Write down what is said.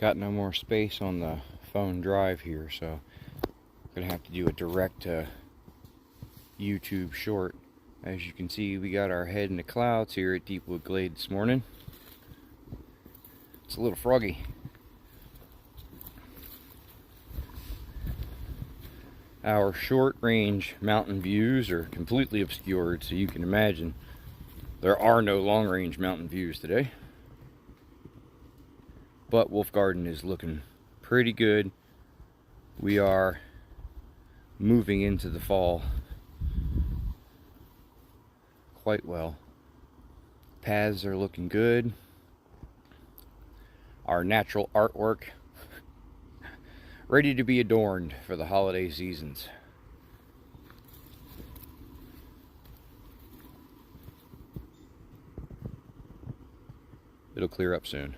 got no more space on the phone drive here, so I'm gonna have to do a direct to YouTube short. As you can see, we got our head in the clouds here at Deepwood Glade this morning. It's a little froggy. Our short range mountain views are completely obscured, so you can imagine there are no long range mountain views today. But Wolf Garden is looking pretty good. We are moving into the fall quite well. Paths are looking good. Our natural artwork ready to be adorned for the holiday seasons. It'll clear up soon.